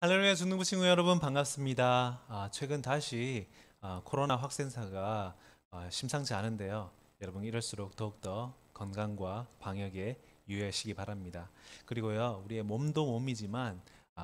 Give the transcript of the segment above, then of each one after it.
할렐루야 중등부 친구 여러분 반갑습니다. 최근 다시 코로나 확산세가 심상치 않은데요. 여러분 이럴수록 더욱더 건강과 방역에 유의하시기 바랍니다. 그리고요 우리의 몸도 몸이지만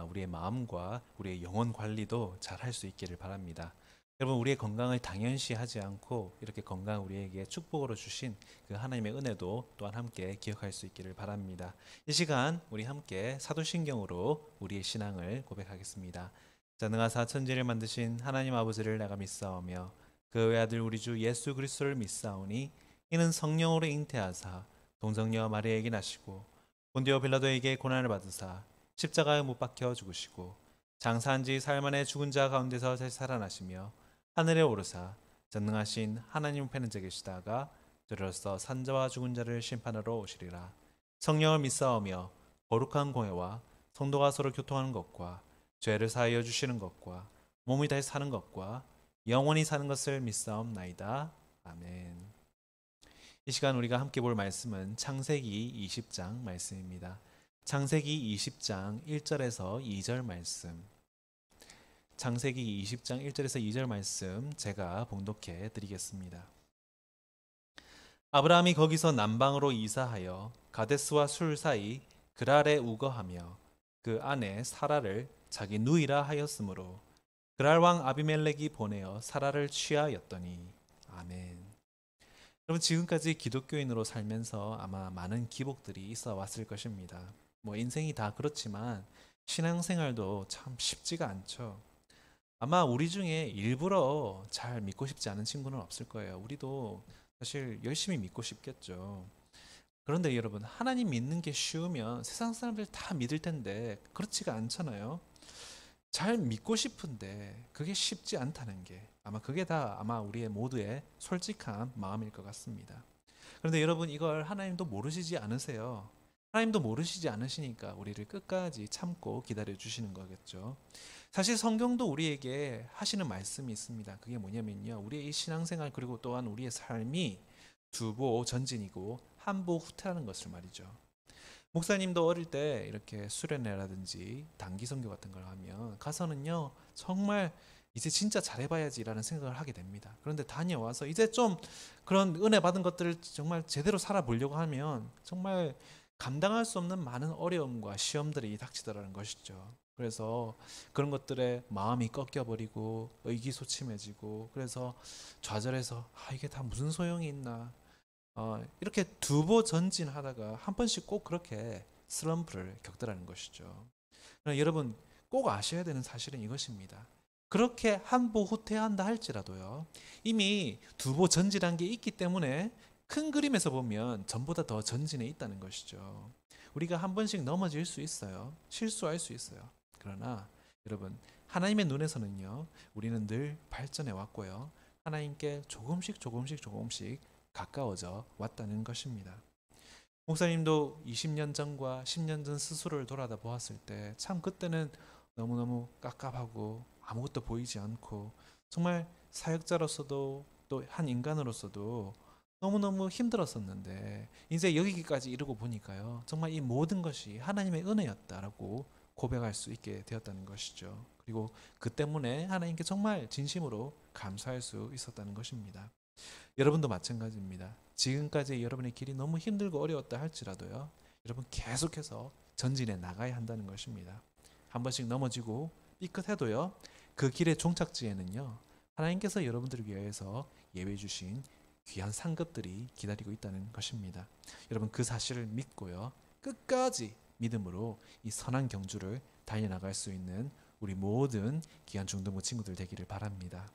우리의 마음과 우리의 영혼 관리도 잘 할 수 있기를 바랍니다. 여러분 우리의 건강을 당연시하지 않고 이렇게 건강 우리에게 축복으로 주신 그 하나님의 은혜도 또한 함께 기억할 수 있기를 바랍니다. 이 시간 우리 함께 사도신경으로 우리의 신앙을 고백하겠습니다. 전능하사 천지를 만드신 하나님 아버지를 내가 믿사오며 그 외아들 우리 주 예수 그리스도를 믿사오니 이는 성령으로 잉태하사 동정녀 마리아에게 나시고 본디오 빌라도에게 고난을 받으사 십자가에 못 박혀 죽으시고 장사한 지 사흘 만에 죽은 자 가운데서 다시 살아나시며 하늘에 오르사 전능하신 하나님 우편에 계시다가 저로서 산자와 죽은 자를 심판하러 오시리라. 성령을 믿사오며 거룩한 공회와 성도가 서로 교통하는 것과 죄를 사하여 주시는 것과 몸이 다시 사는 것과 영원히 사는 것을 믿사옵나이다. 아멘. 이 시간 우리가 함께 볼 말씀은 창세기 20장 말씀입니다. 창세기 20장 1절에서 2절 말씀. 창세기 20장 1절에서 2절 말씀 제가 봉독해 드리겠습니다. 아브라함이 거기서 남방으로 이사하여 가데스와 술 사이 그랄에 우거하며 그 아내 사라를 자기 누이라 하였으므로 그랄 왕 아비멜렉이 보내어 사라를 취하였더니. 아멘. 여러분 지금까지 기독교인으로 살면서 아마 많은 기복들이 있어 왔을 것입니다. 인생이 다 그렇지만 신앙생활도 참 쉽지가 않죠. 아마 우리 중에 일부러 잘 믿고 싶지 않은 친구는 없을 거예요. 우리도 사실 열심히 믿고 싶겠죠. 그런데 여러분, 하나님 믿는 게 쉬우면 세상 사람들 다 믿을 텐데 그렇지가 않잖아요. 잘 믿고 싶은데 그게 쉽지 않다는 게 그게 다 우리의 모두의 솔직한 마음일 것 같습니다. 그런데 여러분 이걸 하나님도 모르시지 않으세요? 하나님도 모르시지 않으시니까 우리를 끝까지 참고 기다려 주시는 거겠죠. 사실 성경도 우리에게 하시는 말씀이 있습니다. 그게 뭐냐면요. 우리의 이 신앙생활 그리고 또한 우리의 삶이 두보 전진이고 한보 후퇴하는 것을 말이죠. 목사님도 어릴 때 이렇게 수련회라든지 단기 선교 같은 걸 하면 가서는요. 정말 이제 진짜 잘해봐야지라는 생각을 하게 됩니다. 그런데 다녀와서 이제 좀 그런 은혜 받은 것들을 정말 제대로 살아보려고 하면 정말 감당할 수 없는 많은 어려움과 시험들이 닥치더라는 것이죠. 그래서 그런 것들에 마음이 꺾여버리고 의기소침해지고 그래서 좌절해서 이게 다 무슨 소용이 있나 이렇게 두보 전진하다가 한 번씩 꼭 그렇게 슬럼프를 겪더라는 것이죠. 그러나 여러분 꼭 아셔야 되는 사실은 이것입니다. 그렇게 한보 후퇴한다 할지라도요. 이미 두보 전진한 게 있기 때문에 큰 그림에서 보면 전보다 더 전진해 있다는 것이죠. 우리가 한 번씩 넘어질 수 있어요. 실수할 수 있어요. 그러나 여러분 하나님의 눈에서는요. 우리는 늘 발전해 왔고요. 하나님께 조금씩 가까워져 왔다는 것입니다. 목사님도 20년 전과 10년 전 스스로를 돌아다 보았을 때 참 그때는 너무너무 깝깝하고 아무것도 보이지 않고 정말 사역자로서도 또 한 인간으로서도 너무너무 힘들었었는데 이제 여기까지 이르고 보니까요. 정말 이 모든 것이 하나님의 은혜였다라고 고백할 수 있게 되었다는 것이죠. 그리고 그 때문에 하나님께 정말 진심으로 감사할 수 있었다는 것입니다. 여러분도 마찬가지입니다. 지금까지 여러분의 길이 너무 힘들고 어려웠다 할지라도요. 여러분 계속해서 전진해 나가야 한다는 것입니다. 한 번씩 넘어지고 삐끗해도요. 그 길의 종착지에는요. 하나님께서 여러분들을 위해서 예외 주신 귀한 상급들이 기다리고 있다는 것입니다. 여러분 그 사실을 믿고요. 끝까지 믿음으로 이 선한 경주를 달려나갈 수 있는 우리 모든 귀한 중등부 친구들 되기를 바랍니다.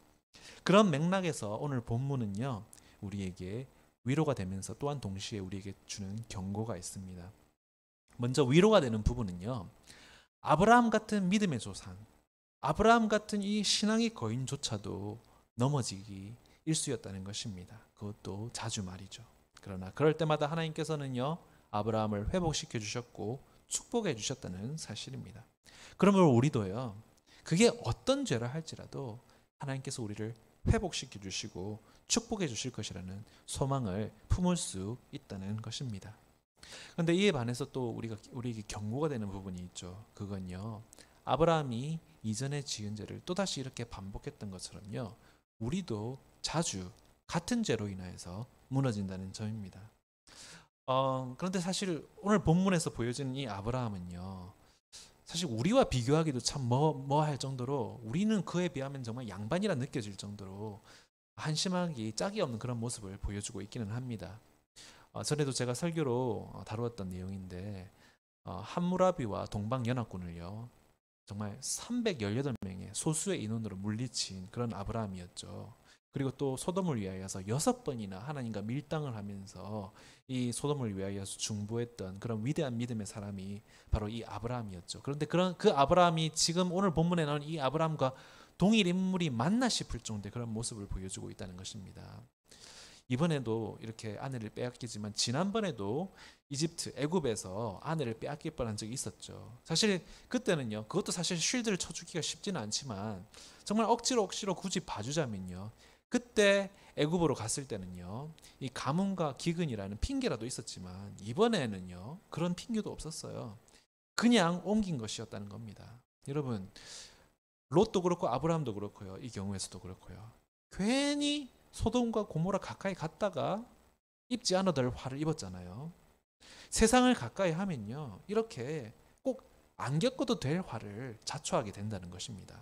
그런 맥락에서 오늘 본문은요. 우리에게 위로가 되면서 또한 동시에 우리에게 주는 경고가 있습니다. 먼저 위로가 되는 부분은요. 아브라함 같은 믿음의 조상, 아브라함 같은 이 신앙의 거인조차도 넘어지기 일쑤였다는 것입니다. 그것도 자주 말이죠. 그러나 그럴 때마다 하나님께서는요. 아브라함을 회복시켜 주셨고 축복해 주셨다는 사실입니다. 그러므로 우리도요. 그게 어떤 죄를 할지라도 하나님께서 우리를 회복시켜 주시고 축복해 주실 것이라는 소망을 품을 수 있다는 것입니다. 그런데 이에 반해서 또 우리에게 경고가 되는 부분이 있죠. 그건요. 아브라함이 이전에 지은 죄를 또다시 이렇게 반복했던 것처럼요. 우리도 자주 같은 죄로 인하여서 무너진다는 점입니다. 그런데 사실 오늘 본문에서 보여지는 이 아브라함은요. 사실 우리와 비교하기도 참 뭐할 정도로 우리는 그에 비하면 정말 양반이라 느껴질 정도로 한심하기 짝이 없는 그런 모습을 보여주고 있기는 합니다. 전에도 제가 설교로 다루었던 내용인데 함무라비와 동방연합군을요. 정말 318명의 소수의 인원으로 물리친 그런 아브라함이었죠. 그리고 또 소돔을 위하여서 6번이나 하나님과 밀당을 하면서 이 소돔을 위하여서 중보했던 그런 위대한 믿음의 사람이 바로 이 아브라함이었죠. 그런데 그 아브라함이 지금 오늘 본문에 나오는 이 아브라함과 동일 인물이 맞나 싶을 정도의 그런 모습을 보여주고 있다는 것입니다. 이번에도 이렇게 아내를 빼앗기지만 지난번에도 이집트 애굽에서 아내를 빼앗길 뻔한 적이 있었죠. 사실 그때는요. 그것도 사실 쉴드를 쳐주기가 쉽지는 않지만 정말 억지로 굳이 봐주자면요. 그때 애굽으로 갔을 때는요. 이 가뭄과 기근이라는 핑계라도 있었지만 이번에는요. 그런 핑계도 없었어요. 그냥 옮긴 것이었다는 겁니다. 여러분 롯도 그렇고 아브라함도 그렇고요. 이 경우에서도 그렇고요. 괜히 소돔과 고모라 가까이 갔다가 입지 않아도 될 화를 입었잖아요. 세상을 가까이 하면요. 이렇게 꼭 안 겪어도 될 화를 자초하게 된다는 것입니다.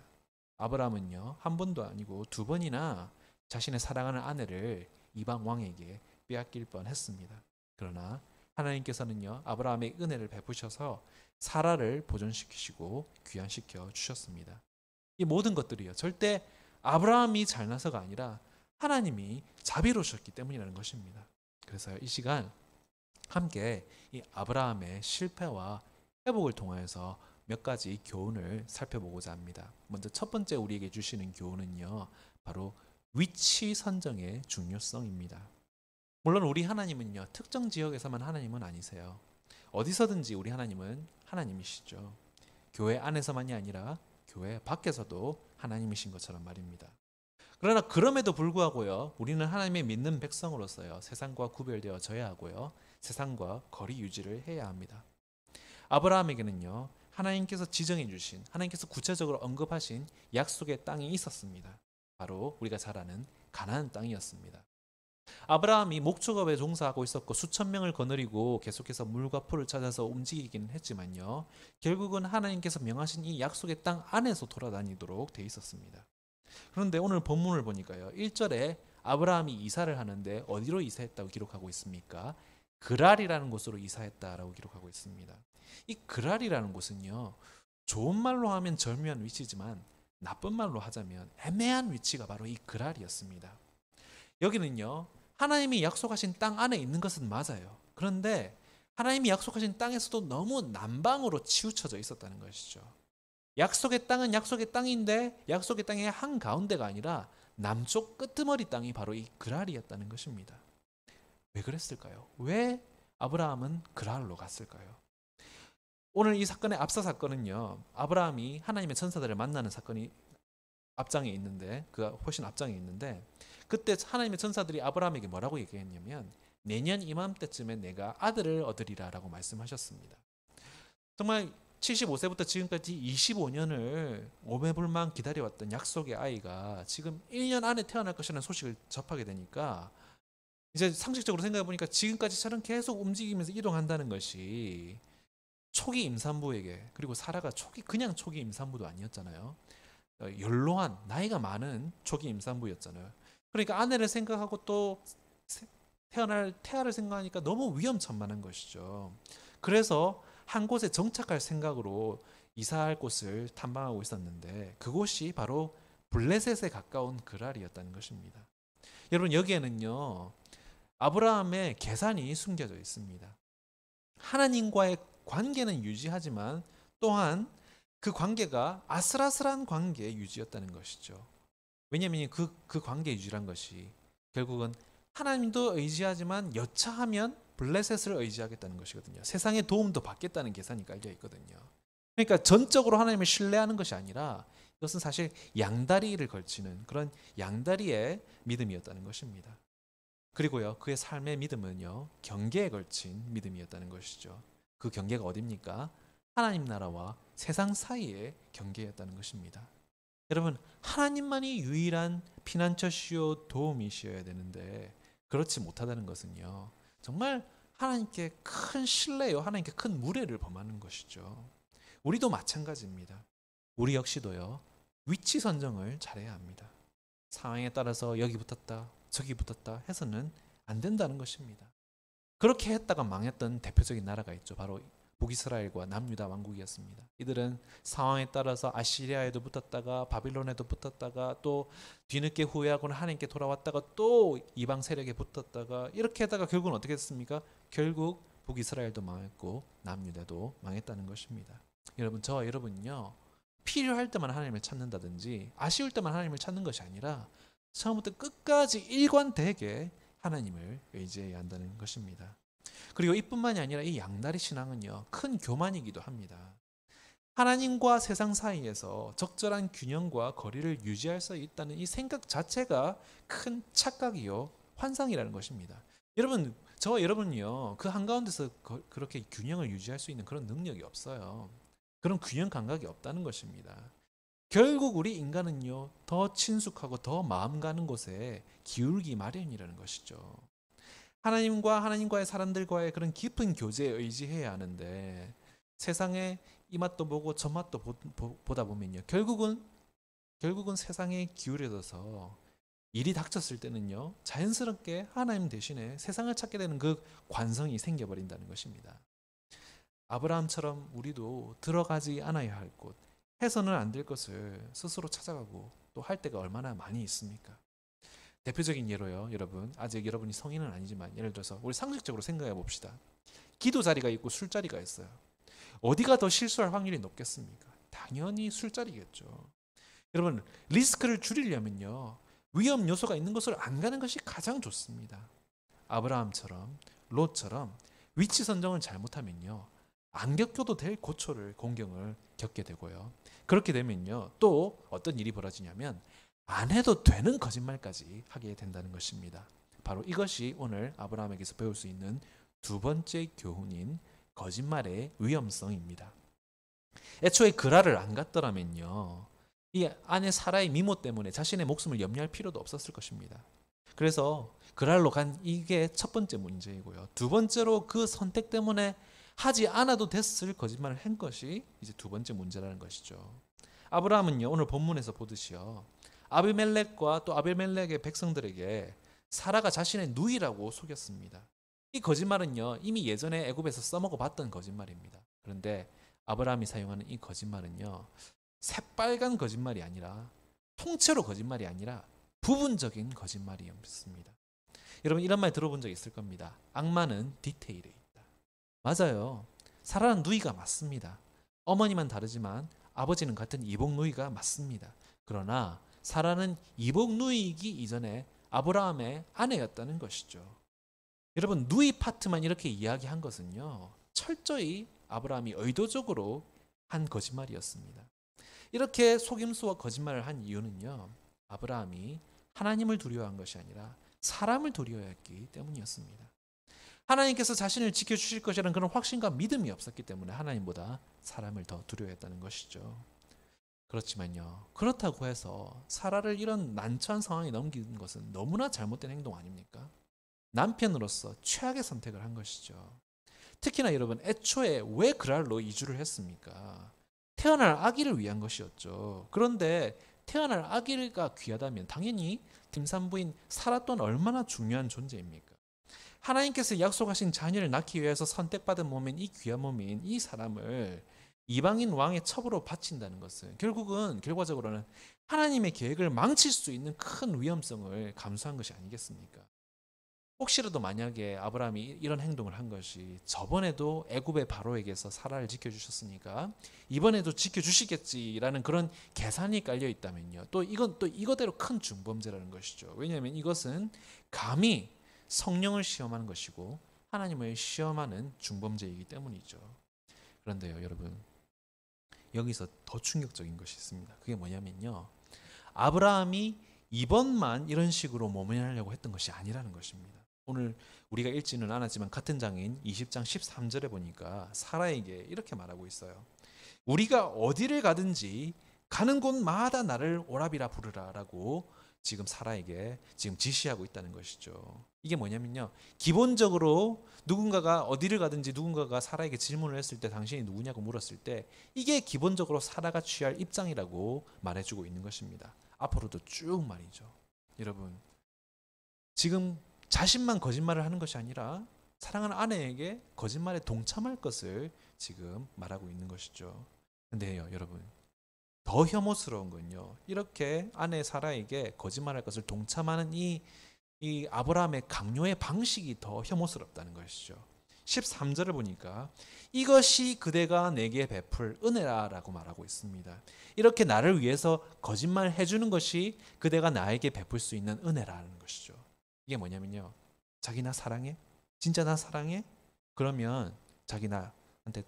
아브라함은요. 한 번도 아니고 2번이나 자신의 사랑하는 아내를 이방 왕에게 빼앗길 뻔했습니다. 그러나 하나님께서는요. 아브라함의 은혜를 베푸셔서 사라를 보존시키시고 귀환시켜 주셨습니다. 이 모든 것들이요. 절대 아브라함이 잘나서가 아니라 하나님이 자비로우셨기 때문이라는 것입니다. 그래서 이 시간 함께 이 아브라함의 실패와 회복을 통하여서 몇 가지 교훈을 살펴보고자 합니다. 먼저 첫 번째 우리에게 주시는 교훈은요. 바로 위치 선정의 중요성입니다. 물론 우리 하나님은요. 특정 지역에서만 하나님은 아니세요. 어디서든지 우리 하나님은 하나님이시죠. 교회 안에서만이 아니라 교회 밖에서도 하나님이신 것처럼 말입니다. 그러나 그럼에도 불구하고요. 우리는 하나님의 믿는 백성으로서요. 세상과 구별되어져야 하고요. 세상과 거리 유지를 해야 합니다. 아브라함에게는요. 하나님께서 지정해 주신 하나님께서 구체적으로 언급하신 약속의 땅이 있었습니다. 바로 우리가 잘 아는 가나안 땅이었습니다. 아브라함이 목축업에 종사하고 있었고 수천 명을 거느리고 계속해서 물과 풀을 찾아서 움직이기는 했지만요. 결국은 하나님께서 명하신 이 약속의 땅 안에서 돌아다니도록 돼 있었습니다. 그런데 오늘 본문을 보니까요. 1절에 아브라함이 이사를 하는데 어디로 이사했다고 기록하고 있습니까? 그랄이라는 곳으로 이사했다라고 기록하고 있습니다. 이 그랄이라는 곳은요. 좋은 말로 하면 절묘한 위치지만 나쁜 말로 하자면 애매한 위치가 바로 이 그랄이었습니다. 여기는요. 하나님이 약속하신 땅 안에 있는 것은 맞아요. 그런데 하나님이 약속하신 땅에서도 너무 남방으로 치우쳐져 있었다는 것이죠. 약속의 땅은 약속의 땅인데 약속의 땅의 한가운데가 아니라 남쪽 끄트머리 땅이 바로 이 그랄이었다는 것입니다. 왜 그랬을까요? 왜 아브라함은 그랄로 갔을까요? 오늘 이 사건의 앞서 사건은요. 아브라함이 하나님의 천사들을 만나는 사건이 앞장에 있는데 그가 훨씬 앞장에 있는데 그때 하나님의 천사들이 아브라함에게 뭐라고 얘기했냐면 내년 이맘때쯤에 내가 아들을 얻으리라라고 말씀하셨습니다. 정말 75세부터 지금까지 25년을 오매불망 기다려왔던 약속의 아이가 지금 1년 안에 태어날 것이라는 소식을 접하게 되니까 이제 상식적으로 생각해 보니까 지금까지처럼 계속 움직이면서 이동한다는 것이 초기 임산부에게 그리고 사라가 그냥 초기 임산부도 아니었잖아요. 연로한 나이가 많은 초기 임산부였잖아요. 그러니까 아내를 생각하고 또 태어날 태아를 생각하니까 너무 위험천만한 것이죠. 그래서 한 곳에 정착할 생각으로 이사할 곳을 탐방하고 있었는데 그곳이 바로 블레셋에 가까운 그랄이었다는 것입니다. 여러분 여기에는요. 아브라함의 계산이 숨겨져 있습니다. 하나님과의 관계는 유지하지만 또한 그 관계가 아슬아슬한 관계의 유지였다는 것이죠. 왜냐하면 그 관계 유지란 것이 결국은 하나님도 의지하지만 여차하면 블레셋을 의지하겠다는 것이거든요. 세상의 도움도 받겠다는 계산이 깔려 있거든요. 그러니까 전적으로 하나님을 신뢰하는 것이 아니라 이것은 사실 양다리를 걸치는 그런 양다리의 믿음이었다는 것입니다. 그리고요, 그의 삶의 믿음은요, 경계에 걸친 믿음이었다는 것이죠. 그 경계가 어디입니까? 하나님 나라와 세상 사이의 경계였다는 것입니다. 여러분, 하나님만이 유일한 피난처시요 도움이시어야 되는데 그렇지 못하다는 것은요, 정말 하나님께 큰 신뢰요, 하나님께 큰 무례를 범하는 것이죠. 우리도 마찬가지입니다. 우리 역시도요, 위치 선정을 잘해야 합니다. 상황에 따라서 여기 붙었다 저기 붙었다 해서는 안 된다는 것입니다. 그렇게 했다가 망했던 대표적인 나라가 있죠. 바로 북이스라엘과 남유다 왕국이었습니다. 이들은 상황에 따라서 아시리아에도 붙었다가 바빌론에도 붙었다가 또 뒤늦게 후회하고는 하나님께 돌아왔다가 또 이방 세력에 붙었다가 이렇게 하다가 결국은 어떻게 됐습니까? 결국 북이스라엘도 망했고 남유다도 망했다는 것입니다. 여러분, 저와 여러분은요, 필요할 때만 하나님을 찾는다든지 아쉬울 때만 하나님을 찾는 것이 아니라 처음부터 끝까지 일관되게 하나님을 의지해야 한다는 것입니다. 그리고 이뿐만이 아니라 이 양다리 신앙은요, 큰 교만이기도 합니다. 하나님과 세상 사이에서 적절한 균형과 거리를 유지할 수 있다는 이 생각 자체가 큰 착각이요, 환상이라는 것입니다. 여러분, 저와 여러분은요, 그 한가운데서 그렇게 균형을 유지할 수 있는 그런 능력이 없어요. 그런 균형 감각이 없다는 것입니다. 결국 우리 인간은요, 더 친숙하고 더 마음 가는 곳에 기울기 마련이라는 것이죠. 하나님과의 사람들과의 그런 깊은 교제에 의지해야 하는데 세상에 이 맛도 보고 저 맛도 보다 보면요, 결국은 세상에 기울여져서 일이 닥쳤을 때는요, 자연스럽게 하나님 대신에 세상을 찾게 되는 그 관성이 생겨버린다는 것입니다. 아브라함처럼 우리도 들어가지 않아야 할 곳, 해서는 안 될 것을 스스로 찾아가고 또 할 때가 얼마나 많이 있습니까? 대표적인 예로요, 여러분, 아직 여러분이 성인은 아니지만 예를 들어서 우리 상식적으로 생각해 봅시다. 기도 자리가 있고 술자리가 있어요. 어디가 더 실수할 확률이 높겠습니까? 당연히 술자리겠죠. 여러분, 리스크를 줄이려면요, 위험 요소가 있는 곳을 안 가는 것이 가장 좋습니다. 아브라함처럼 롯처럼 위치 선정을 잘못하면요, 안 겪어도 될 고초를, 공경을 겪게 되고요. 그렇게 되면요, 또 어떤 일이 벌어지냐면 안 해도 되는 거짓말까지 하게 된다는 것입니다. 바로 이것이 오늘 아브라함에게서 배울 수 있는 두 번째 교훈인 거짓말의 위험성입니다. 애초에 그랄을 안 갔더라면요, 이 아내 사라의 미모 때문에 자신의 목숨을 염려할 필요도 없었을 것입니다. 그래서 그랄로 간 이게 첫 번째 문제이고요. 두 번째로 그 선택 때문에 하지 않아도 됐을 거짓말을 한 것이 이제 두 번째 문제라는 것이죠. 아브라함은요, 오늘 본문에서 보듯이요, 아비멜렉과 또 아비멜렉의 백성들에게 사라가 자신의 누이라고 속였습니다. 이 거짓말은요, 이미 예전에 애굽에서 써먹어 봤던 거짓말입니다. 그런데 아브라함이 사용하는 이 거짓말은요, 새빨간 거짓말이 아니라, 통째로 거짓말이 아니라 부분적인 거짓말이었습니다. 여러분, 이런 말 들어본 적 있을 겁니다. 악마는 디테일에 있다. 맞아요. 사라는 누이가 맞습니다. 어머니만 다르지만 아버지는 같은 이복 누이가 맞습니다. 그러나 사라는 이복 누이이기 이전에 아브라함의 아내였다는 것이죠. 여러분, 누이 파트만 이렇게 이야기한 것은요, 철저히 아브라함이 의도적으로 한 거짓말이었습니다. 이렇게 속임수와 거짓말을 한 이유는요, 아브라함이 하나님을 두려워한 것이 아니라 사람을 두려워했기 때문이었습니다. 하나님께서 자신을 지켜주실 것이라는 그런 확신과 믿음이 없었기 때문에 하나님보다 사람을 더 두려워했다는 것이죠. 그렇지만요, 그렇다고 해서 사라를 이런 난처한 상황에 넘기는 것은 너무나 잘못된 행동 아닙니까? 남편으로서 최악의 선택을 한 것이죠. 특히나 여러분, 애초에 왜 그랄로 이주를 했습니까? 태어날 아기를 위한 것이었죠. 그런데 태어날 아기가 귀하다면 당연히 김산부인 사라 또한 얼마나 중요한 존재입니까? 하나님께서 약속하신 자녀를 낳기 위해서 선택받은 몸인 이 귀한 몸인 이 사람을 이방인 왕의 첩으로 바친다는 것은 결과적으로는 하나님의 계획을 망칠 수 있는 큰 위험성을 감수한 것이 아니겠습니까? 혹시라도 만약에 아브라함이 이런 행동을 한 것이 저번에도 애굽의 바로에게서 사라를 지켜주셨으니까 이번에도 지켜주시겠지라는 그런 계산이 깔려 있다면요, 또 이건 또 이거대로 큰 중범죄라는 것이죠. 왜냐하면 이것은 감히 성령을 시험하는 것이고 하나님을 시험하는 중범죄이기 때문이죠. 그런데요, 여러분, 여기서 더 충격적인 것이 있습니다. 그게 뭐냐면요, 아브라함이 이번만 이런 식으로 모면하려고 했던 것이 아니라는 것입니다. 오늘 우리가 읽지는 않았지만 같은 장인 20장 13절에 보니까 사라에게 이렇게 말하고 있어요. 우리가 어디를 가든지 가는 곳마다 나를 오라비라 부르라라고 지금 사라에게 지금 지시하고 있다는 것이죠. 이게 뭐냐면요. 기본적으로 누군가가 어디를 가든지 누군가가 사라에게 질문을 했을 때 당신이 누구냐고 물었을 때 이게 기본적으로 사라가 취할 입장이라고 말해주고 있는 것입니다. 앞으로도 쭉 말이죠. 여러분, 지금 자신만 거짓말을 하는 것이 아니라 사랑하는 아내에게 거짓말에 동참할 것을 지금 말하고 있는 것이죠. 근데요, 여러분, 더 혐오스러운 건요. 이렇게 아내 사라에게 거짓말할 것을 동참하는 이 아브라함의 강요의 방식이 더 혐오스럽다는 것이죠. 13절을 보니까 이것이 그대가 내게 베풀 은혜라라고 말하고 있습니다. 이렇게 나를 위해서 거짓말 해주는 것이 그대가 나에게 베풀 수 있는 은혜라는 것이죠. 이게 뭐냐면요. 자기 나 사랑해? 진짜 나 사랑해? 그러면 자기 나한테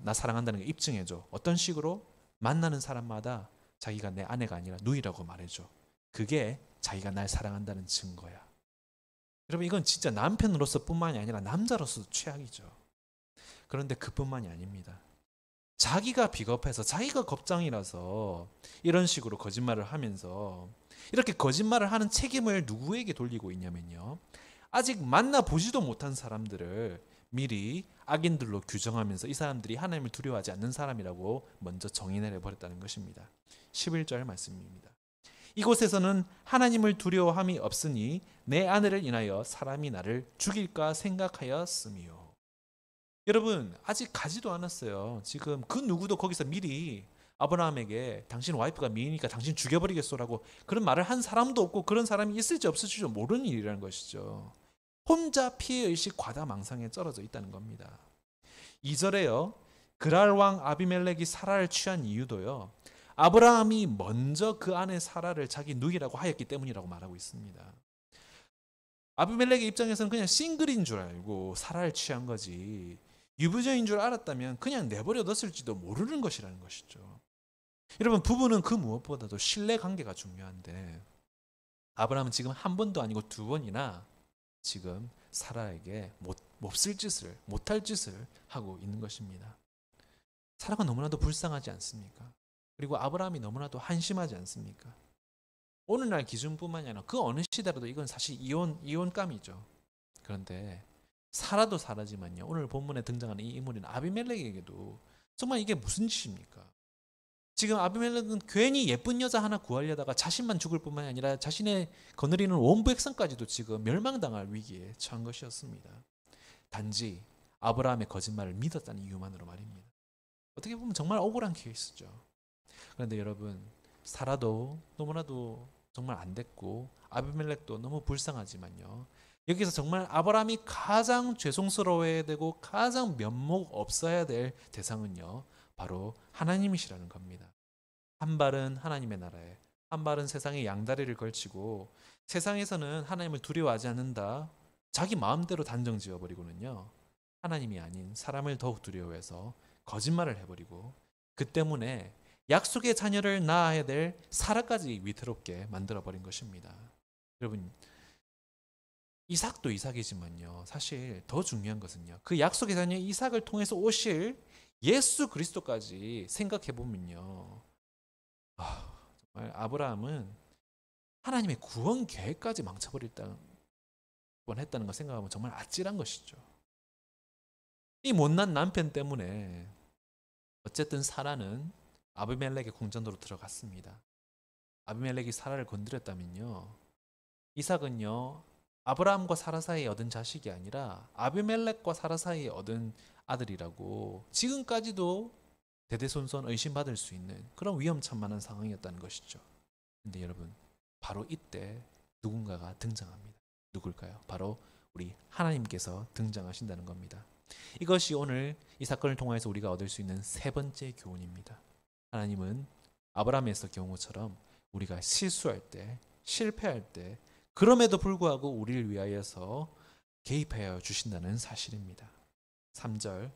나 사랑한다는 걸 입증해줘. 어떤 식으로? 만나는 사람마다 자기가 내 아내가 아니라 누이라고 말해줘. 그게 자기가 날 사랑한다는 증거야. 여러분, 이건 진짜 남편으로서 뿐만이 아니라 남자로서도 최악이죠. 그런데 그뿐만이 아닙니다. 자기가 비겁해서 자기가 겁장이라서 이런 식으로 거짓말을 하면서 이렇게 거짓말을 하는 책임을 누구에게 돌리고 있냐면요. 아직 만나보지도 못한 사람들을 미리 악인들로 규정하면서 이 사람들이 하나님을 두려워하지 않는 사람이라고 먼저 정의를 해버렸다는 것입니다. 11절 말씀입니다. 이곳에서는 하나님을 두려워함이 없으니 내 아내를 인하여 사람이 나를 죽일까 생각하였으며. 여러분, 아직 가지도 않았어요. 지금 그 누구도 거기서 미리 아브라함에게 당신 와이프가 미이니까 당신 죽여버리겠소라고 그런 말을 한 사람도 없고 그런 사람이 있을지 없을지도 모르는 일이라는 것이죠. 혼자 피해의식 과다망상에 쩔어져 있다는 겁니다. 2절에요. 그랄 왕 아비멜렉이 사라를 취한 이유도요. 아브라함이 먼저 그 아내 사라를 자기 누이라고 하였기 때문이라고 말하고 있습니다. 아비멜렉의 입장에서는 그냥 싱글인 줄 알고 사라를 취한 거지 유부녀인 줄 알았다면 그냥 내버려 뒀을지도 모르는 것이라는 것이죠. 여러분, 부부는 그 무엇보다도 신뢰관계가 중요한데 아브라함은 지금 한 번도 아니고 두 번이나 지금 사라에게 몹쓸 짓을, 못할 짓을 하고 있는 것입니다. 사라가 너무나도 불쌍하지 않습니까? 그리고 아브라함이 너무나도 한심하지 않습니까? 오늘날 기준뿐만이 아니라 그 어느 시대라도 이건 사실 이혼감이죠. 그런데 사라도 사라지만요. 오늘 본문에 등장하는 이 인물인 아비멜렉에게도 정말 이게 무슨 짓입니까? 지금 아비멜렉은 괜히 예쁜 여자 하나 구하려다가 자신만 죽을 뿐만이 아니라 자신의 거느리는 온 백성까지도 지금 멸망당할 위기에 처한 것이었습니다. 단지 아브라함의 거짓말을 믿었다는 이유만으로 말입니다. 어떻게 보면 정말 억울한 케이스죠. 그런데 여러분, 사라도 너무나도 정말 안 됐고 아비멜렉도 너무 불쌍하지만요. 여기서 정말 아브라함이 가장 죄송스러워야 되고 가장 면목 없어야 될 대상은요. 바로 하나님이시라는 겁니다. 한 발은 하나님의 나라에, 한 발은 세상의 양다리를 걸치고 세상에서는 하나님을 두려워하지 않는다. 자기 마음대로 단정 지어버리고는요. 하나님이 아닌 사람을 더욱 두려워해서 거짓말을 해버리고 그 때문에 약속의 자녀를 낳아야 될 사라까지 위태롭게 만들어버린 것입니다. 여러분, 이삭도 이삭이지만요. 사실 더 중요한 것은요. 그 약속의 자녀 이삭을 통해서 오실 예수 그리스도까지 생각해보면요. 정말 아브라함은 하나님의 구원 계획까지 망쳐버릴 뻔했다는 걸 생각하면 정말 아찔한 것이죠. 이 못난 남편 때문에 어쨌든 사라는 아비멜렉의 궁전으로 들어갔습니다. 아비멜렉이 사라를 건드렸다면요. 이삭은요. 아브라함과 사라 사이에 얻은 자식이 아니라 아비멜렉과 사라 사이에 얻은 아들이라고 지금까지도 대대손손 의심받을 수 있는 그런 위험천만한 상황이었다는 것이죠. 근데 여러분, 바로 이때 누군가가 등장합니다. 누굴까요? 바로 우리 하나님께서 등장하신다는 겁니다. 이것이 오늘 이 사건을 통해서 우리가 얻을 수 있는 세 번째 교훈입니다. 하나님은 아브라함에서 경우처럼 우리가 실수할 때, 실패할 때 그럼에도 불구하고 우리를 위하여서 개입하여 주신다는 사실입니다. 3절,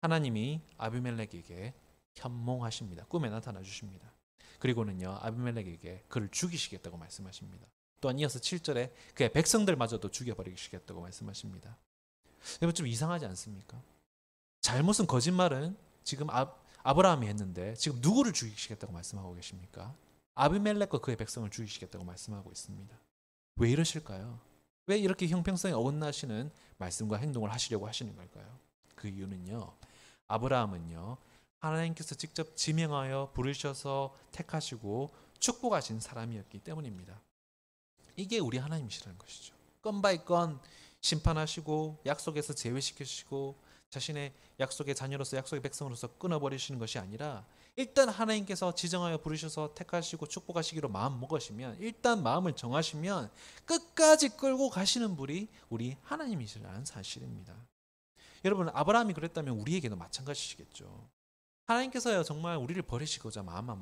하나님이 아비멜렉에게 현몽하십니다. 꿈에 나타나 주십니다. 그리고는요, 아비멜렉에게 그를 죽이시겠다고 말씀하십니다. 또한 이어서 7절에 그의 백성들마저도 죽여버리시겠다고 말씀하십니다. 여러분 좀 이상하지 않습니까? 잘못은 거짓말은 지금 아브라함이 했는데 지금 누구를 죽이시겠다고 말씀하고 계십니까? 아비멜렉과 그의 백성을 죽이시겠다고 말씀하고 있습니다. 왜 이러실까요? 왜 이렇게 형평성에 어긋나시는 말씀과 행동을 하시려고 하시는 걸까요? 그 이유는요. 아브라함은요. 하나님께서 직접 지명하여 부르셔서 택하시고 축복하신 사람이었기 때문입니다. 이게 우리 하나님이시라는 것이죠. 건 바이 건 심판하시고 약속에서 제외시키시고 자신의 약속의 자녀로서 약속의 백성으로서 끊어버리시는 것이 아니라 일단 하나님께서 지정하여 부르셔서 택하시고 축복하시기로 마음 먹으시면 일단 마음을 정하시면 끝까지 끌고 가시는 분이 우리 하나님이시라는 사실입니다. 여러분 아브라함이 그랬다면 우리에게도 마찬가지시겠죠. 하나님께서요 정말 우리를 버리시고자 마음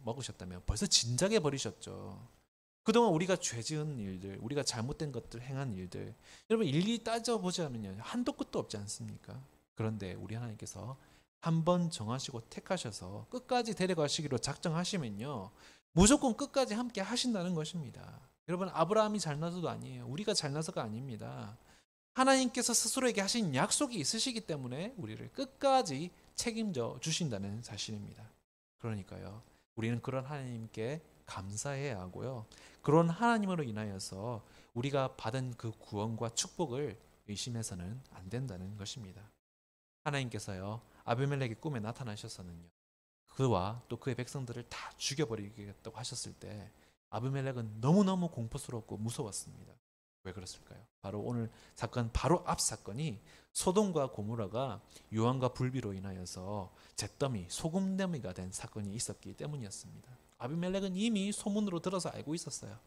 먹으셨다면 벌써 진작에 버리셨죠. 그동안 우리가 죄 지은 일들, 우리가 잘못된 것들 행한 일들 여러분 일일이 따져보자면요 한도 끝도 없지 않습니까? 그런데 우리 하나님께서 한 번 정하시고 택하셔서 끝까지 데려가시기로 작정하시면요 무조건 끝까지 함께 하신다는 것입니다. 여러분 아브라함이 잘나서도 아니에요. 우리가 잘나서가 아닙니다. 하나님께서 스스로에게 하신 약속이 있으시기 때문에 우리를 끝까지 책임져 주신다는 사실입니다. 그러니까요 우리는 그런 하나님께 감사해야 하고요. 그런 하나님으로 인하여서 우리가 받은 그 구원과 축복을 의심해서는 안 된다는 것입니다. 하나님께서요. 아비멜렉의 꿈에 나타나셔서는요. 그와 또 그의 백성들을 다 죽여버리겠다고 하셨을 때 아비멜렉은 너무너무 공포스럽고 무서웠습니다. 왜 그랬을까요? 바로 오늘 사건 바로 앞 사건이 소돔과 고모라가 유황과 불비로 인하여서 잿더미, 소금더미가 된 사건이 있었기 때문이었습니다. 아비멜렉은 이미 소문으로 들어서 알고 있었어요.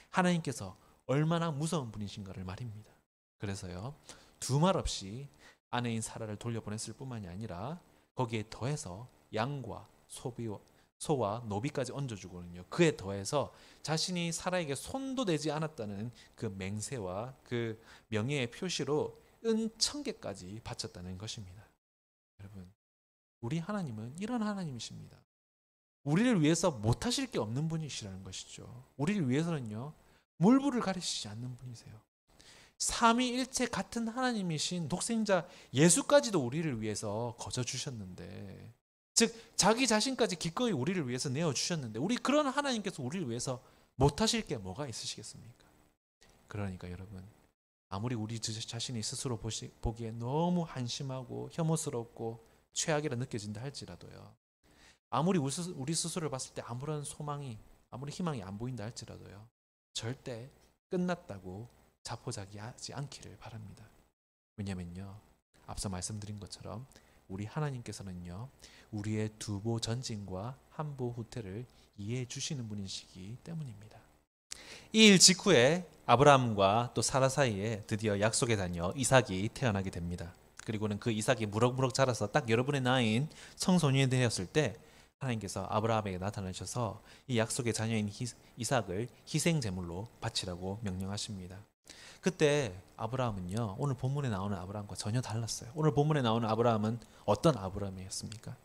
하나님께서 얼마나 무서운 분이신가를 말입니다. 그래서요. 두말 없이 아내인 사라를 돌려보냈을 뿐만이 아니라 거기에 더해서 양과 소와 노비까지 얹어주거든요. 그에 더해서 자신이 사라에게 손도 대지 않았다는 그 맹세와 그 명예의 표시로 은 1000개까지 바쳤다는 것입니다. 여러분 우리 하나님은 이런 하나님이십니다. 우리를 위해서 못하실 게 없는 분이시라는 것이죠. 우리를 위해서는요. 물불을 가리시지 않는 분이세요. 삼위일체 같은 하나님이신 독생자 예수까지도 우리를 위해서 거저 주셨는데 즉 자기 자신까지 기꺼이 우리를 위해서 내어주셨는데 우리 그런 하나님께서 우리를 위해서 못하실 게 뭐가 있으시겠습니까? 그러니까 여러분 아무리 우리 자신이 스스로 보기에 너무 한심하고 혐오스럽고 최악이라 느껴진다 할지라도요. 아무리 우리 스스로를 봤을 때 아무런 소망이 아무리 희망이 안 보인다 할지라도요. 절대 끝났다고 자포자기하지 않기를 바랍니다. 왜냐면요. 앞서 말씀드린 것처럼 우리 하나님께서는요. 우리의 두보 전진과 한보 후퇴를 이해해 주시는 분이시기 때문입니다. 이 일 직후에 아브라함과 또 사라 사이에 드디어 약속의 자녀 이삭이 태어나게 됩니다. 그리고는 그 이삭이 무럭무럭 자라서 딱 여러분의 나이인 청소년이 되었을 때 하나님께서 아브라함에게 나타나셔서 이 약속의 자녀인 이삭을 희생제물로 바치라고 명령하십니다. 그때 아브라함은요. 오늘 본문에 나오는 아브라함과 전혀 달랐어요. 오늘 본문에 나오는 아브라함은 어떤 아브라함이었습니까?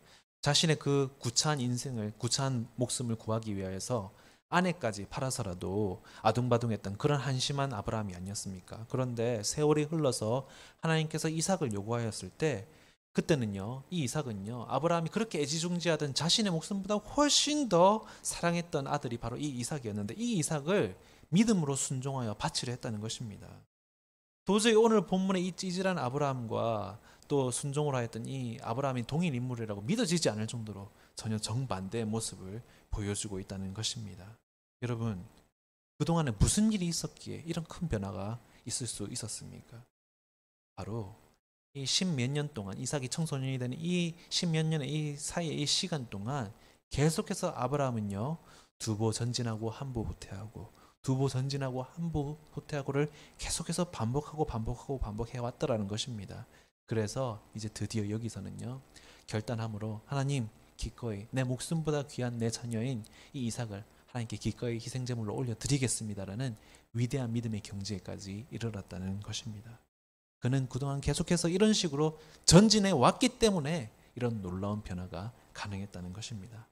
자신의 그 구차한 인생을 구차한 목숨을 구하기 위하여서 아내까지 팔아서라도 아둥바둥했던 그런 한심한 아브라함이 아니었습니까? 그런데 세월이 흘러서 하나님께서 이삭을 요구하였을 때 그때는요. 이 이삭은요. 아브라함이 그렇게 애지중지하던 자신의 목숨보다 훨씬 더 사랑했던 아들이 바로 이 이삭이었는데 이 이삭을 믿음으로 순종하여 바치려 했다는 것입니다. 도저히 오늘 본문의 이 찌질한 아브라함과 또 순종을 하였던 이 아브라함이 동일 인물이라고 믿어지지 않을 정도로 전혀 정반대의 모습을 보여주고 있다는 것입니다. 여러분, 그동안에 무슨 일이 있었기에 이런 큰 변화가 있을 수 있었습니까? 바로 이 십몇 년 동안 이삭이 청소년이 되는 이 십몇 년의 이 사이의 이 시간 동안 계속해서 아브라함은요. 두보 전진하고 한보 후퇴하고 두보 전진하고 한보 후퇴하고를 계속해서 반복해 왔다라는 것입니다. 그래서 이제 드디어 여기서는요. 결단함으로 하나님 기꺼이 내 목숨보다 귀한 내 자녀인 이 이삭을 하나님께 기꺼이 희생제물로 올려드리겠습니다라는 위대한 믿음의 경지에까지 이르렀다는 것입니다. 그는 그동안 계속해서 이런 식으로 전진해 왔기 때문에 이런 놀라운 변화가 가능했다는 것입니다.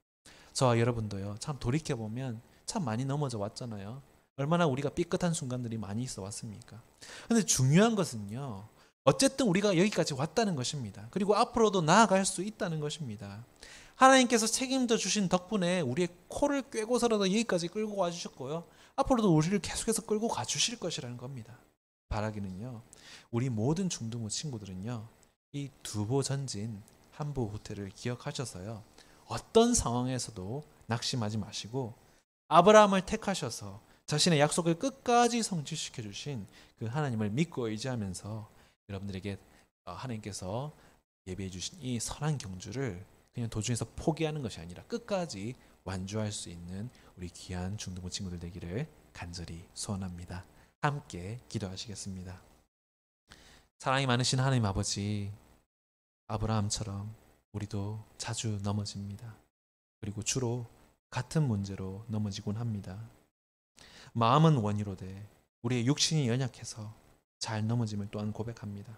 저와 여러분도요. 참 돌이켜보면 참 많이 넘어져 왔잖아요. 얼마나 우리가 삐끗한 순간들이 많이 있어 왔습니까? 근데 중요한 것은요. 어쨌든 우리가 여기까지 왔다는 것입니다. 그리고 앞으로도 나아갈 수 있다는 것입니다. 하나님께서 책임져 주신 덕분에 우리의 코를 꿰고서라도 여기까지 끌고 와 주셨고요. 앞으로도 우리를 계속해서 끌고 가 주실 것이라는 겁니다. 바라기는요. 우리 모든 중등부 친구들은요. 이 두보 전진 한보 후퇴를 기억하셔서요. 어떤 상황에서도 낙심하지 마시고 아브라함을 택하셔서 자신의 약속을 끝까지 성취시켜 주신 그 하나님을 믿고 의지하면서 여러분들에게 하나님께서 예비해 주신 이 선한 경주를 그냥 도중에서 포기하는 것이 아니라 끝까지 완주할 수 있는 우리 귀한 중등부 친구들 되기를 간절히 소원합니다. 함께 기도하시겠습니다. 사랑이 많으신 하나님 아버지, 아브라함처럼 우리도 자주 넘어집니다. 그리고 주로 같은 문제로 넘어지곤 합니다. 마음은 원이로되 우리의 육신이 연약해서 잘 넘어짐을 또한 고백합니다.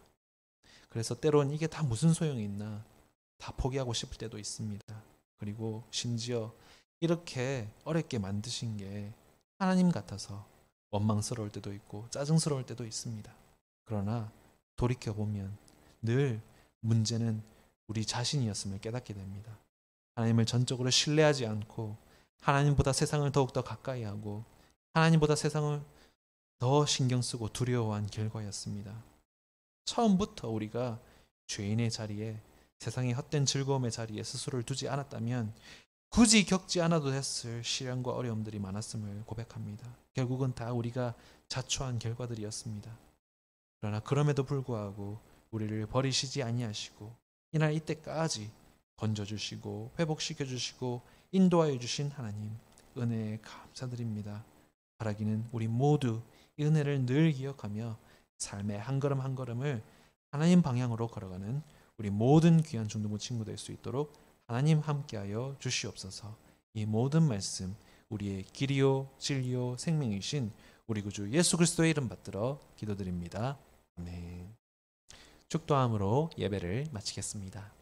그래서 때론 이게 다 무슨 소용이 있나 다 포기하고 싶을 때도 있습니다. 그리고 심지어 이렇게 어렵게 만드신 게 하나님 같아서 원망스러울 때도 있고 짜증스러울 때도 있습니다. 그러나 돌이켜보면 늘 문제는 우리 자신이었음을 깨닫게 됩니다. 하나님을 전적으로 신뢰하지 않고 하나님보다 세상을 더욱더 가까이 하고 하나님보다 세상을 더 신경 쓰고 두려워한 결과였습니다. 처음부터 우리가 죄인의 자리에 세상의 헛된 즐거움의 자리에 스스로를 두지 않았다면 굳이 겪지 않아도 됐을 시련과 어려움들이 많았음을 고백합니다. 결국은 다 우리가 자초한 결과들이었습니다. 그러나 그럼에도 불구하고 우리를 버리시지 아니하시고 이날 이때까지 건져주시고 회복시켜주시고 인도하여 주신 하나님 은혜에 감사드립니다. 바라기는 우리 모두 이 은혜를 늘 기억하며 삶의 한 걸음 한 걸음을 하나님 방향으로 걸어가는 우리 모든 귀한 중등부 친구 될 수 있도록 하나님 함께하여 주시옵소서. 이 모든 말씀 우리의 길이요 진리요 생명이신 우리 구주 예수 그리스도의 이름 받들어 기도드립니다. 아멘. 축도함으로 예배를 마치겠습니다.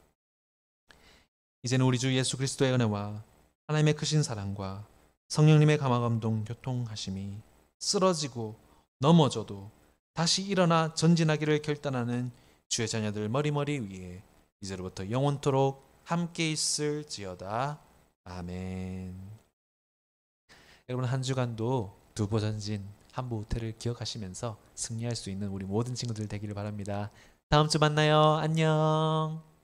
이제는 우리 주 예수 그리스도의 은혜와 하나님의 크신 사랑과 성령님의 감화감동 교통하심이 쓰러지고 넘어져도 다시 일어나 전진하기를 결단하는 주의 자녀들 머리머리 위에 이제로부터 영원토록 함께 있을지어다. 아멘. 여러분 한 주간도 두보 전진 한보 후퇴를 기억하시면서 승리할 수 있는 우리 모든 친구들 되기를 바랍니다. 다음 주 만나요. 안녕.